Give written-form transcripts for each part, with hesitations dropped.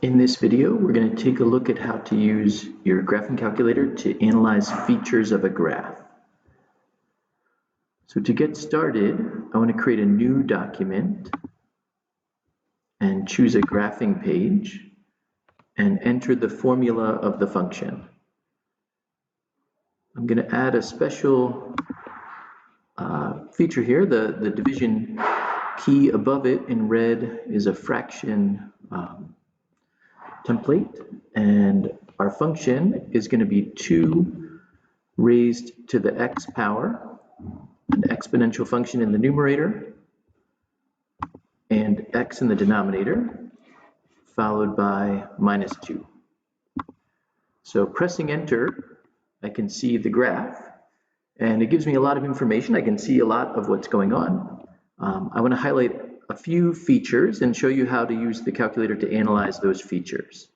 In this video, we're going to take a look at how to use your graphing calculator to analyze features of a graph. So to get started, I want to create a new document and choose a graphing page and enter the formula of the function. I'm going to add a special feature here. The division key above it in red is a fraction template, and our function is going to be 2 raised to the x power, an exponential function in the numerator, and x in the denominator, followed by minus 2. So pressing enter, I can see the graph, and it gives me a lot of information. I can see a lot of what's going on. I want to highlight a few features and show you how to use the calculator to analyze those features.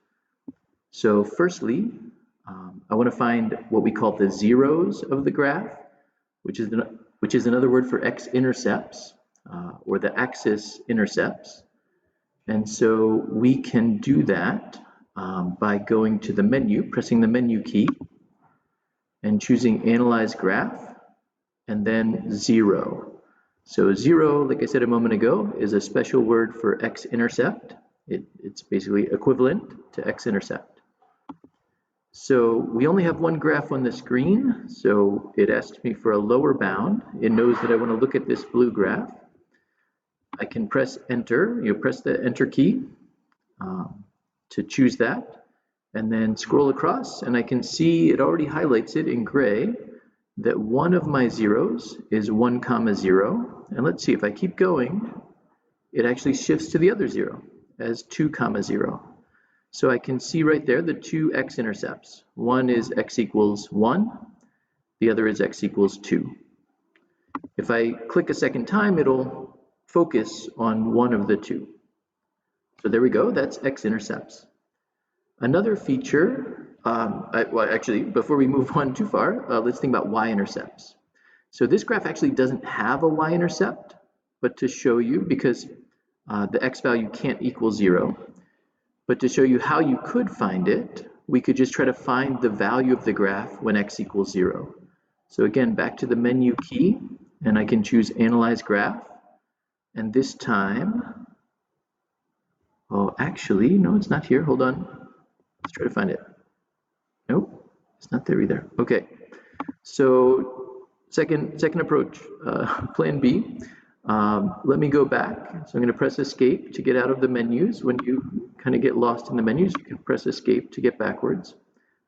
So firstly, I want to find what we call the zeros of the graph, which is another word for x-intercepts, or the axis intercepts. And so we can do that by going to the menu, pressing the menu key, and choosing Analyze Graph, and then 0. So 0, like I said a moment ago, is a special word for x-intercept. It's basically equivalent to x-intercept. So we only have one graph on the screen, so it asked me for a lower bound. It knows that I want to look at this blue graph. I can press enter, press the enter key to choose that, and then scroll across, and I can see it already highlights it in gray that one of my zeros is 1, 0. And let's see, if I keep going, it actually shifts to the other 0 as 2, 0. So I can see right there the 2 x-intercepts. One is x equals 1, the other is x equals 2. If I click a second time, it'll focus on one of the 2. So there we go, that's x-intercepts. Another feature, well, actually, before we move on too far, let's think about y-intercepts. So this graph actually doesn't have a y-intercept, but to show you, because the x value can't equal 0, but to show you how you could find it, we could just try to find the value of the graph when x equals 0. So again, back to the menu key, and I can choose Analyze Graph, and this time, oh, actually, no, it's not here, hold on. Let's try to find it. Nope, it's not there either. Okay, so second approach, plan B. Let me go back. So I'm going to press escape to get out of the menus. When you kind of get lost in the menus, you can press escape to get backwards.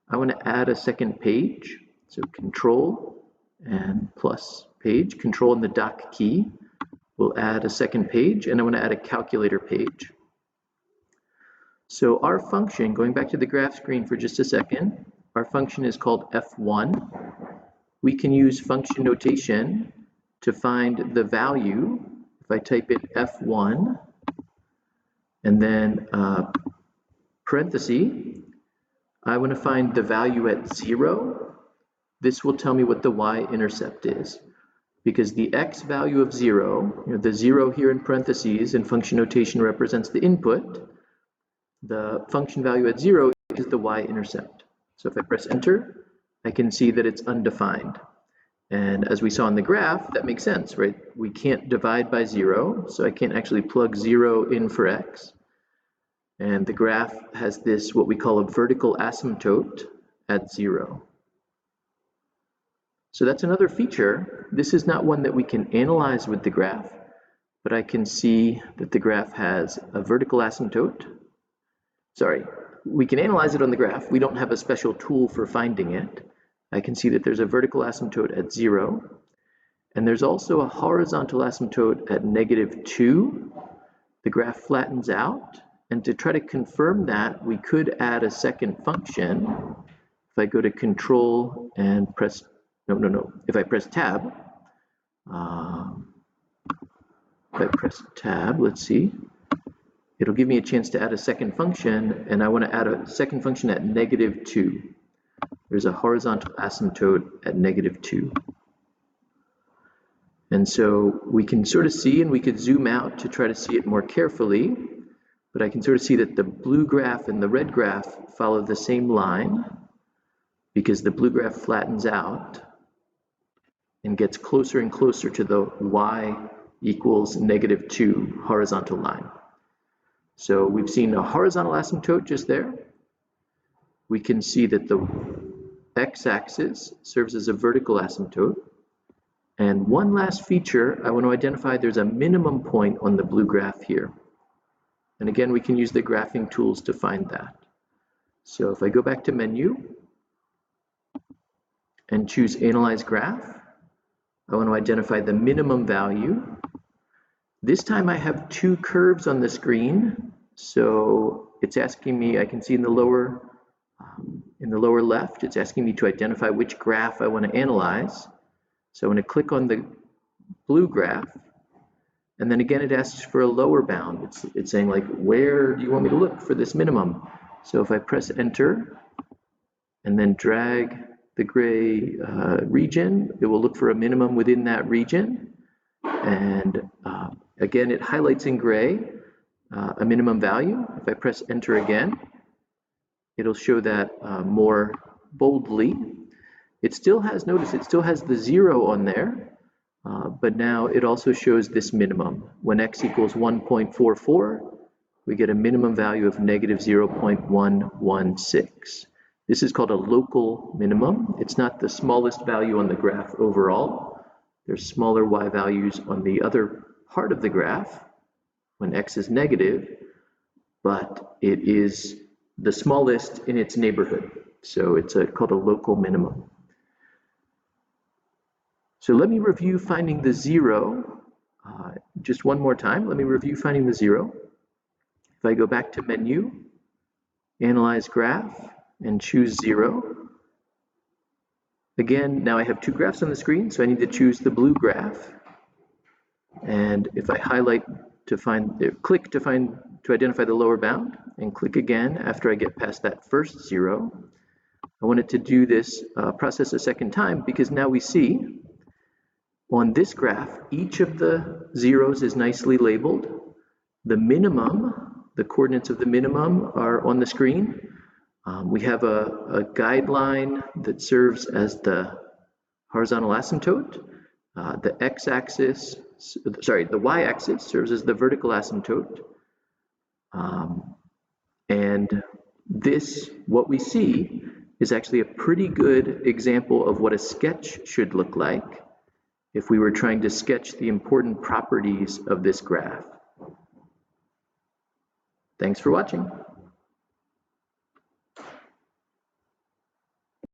I want to add a second page. So control and plus page. Control and the dock key will add a second page, and I want to add a calculator page. So our function, going back to the graph screen for just a second, our function is called f1. We can use function notation to find the value. If I type in f1 and then parenthesis, I want to find the value at 0. This will tell me what the y-intercept is, because the x value of 0, the 0 here in parentheses in function notation represents the input. The function value at 0 is the y-intercept. So if I press enter, I can see that it's undefined. And as we saw in the graph, that makes sense, right? We can't divide by 0, so I can't actually plug 0 in for x. And the graph has this, what we call a vertical asymptote at 0. So that's another feature. This is not one that we can analyze with the graph, but I can see that the graph has a vertical asymptote. Sorry, we can analyze it on the graph. We don't have a special tool for finding it. I can see that there's a vertical asymptote at 0, and there's also a horizontal asymptote at -2. The graph flattens out, and to try to confirm that, we could add a second function. If I go to Control and press, if I press Tab, let's see. It'll give me a chance to add a second function, and I want to add a second function at -2. There's a horizontal asymptote at -2. And so we can sort of see, and we could zoom out to try to see it more carefully, but I can sort of see that the blue graph and the red graph follow the same line because the blue graph flattens out and gets closer and closer to the y equals -2 horizontal line. So we've seen a horizontal asymptote just there. We can see that the x-axis serves as a vertical asymptote. And one last feature, I want to identify there's a minimum point on the blue graph here. And again, we can use the graphing tools to find that. So if I go back to menu and choose Analyze Graph, I want to identify the minimum value. This time I have two curves on the screen. So it's asking me, I can see in the lower left, it's asking me to identify which graph I want to analyze. So I'm going to click on the blue graph, and then again it asks for a lower bound. It's saying like, where do you want me to look for this minimum? So if I press enter and then drag the gray region, it will look for a minimum within that region. And again, it highlights in gray a minimum value. If I press enter again, it'll show that more boldly. It still has, notice, it still has the 0 on there, but now it also shows this minimum. When x equals 1.44, we get a minimum value of -0.116. This is called a local minimum. It's not the smallest value on the graph overall. There's smaller y values on the other part of the graph when x is negative, but it is the smallest in its neighborhood. So it's called a local minimum. So let me review finding the 0 just one more time. Let me review finding the 0. If I go back to menu, Analyze Graph, and choose 0. Again, now I have two graphs on the screen, so I need to choose the blue graph. And if I highlight to click to identify the lower bound, and click again after I get past that first 0, I want it to do this process a second time, because now we see on this graph, each of the zeros is nicely labeled. The minimum, the coordinates of the minimum are on the screen. We have a guideline that serves as the horizontal asymptote. The y-axis serves as the vertical asymptote. And this, what we see, is actually a pretty good example of what a sketch should look like if we were trying to sketch the important properties of this graph. Thanks for watching.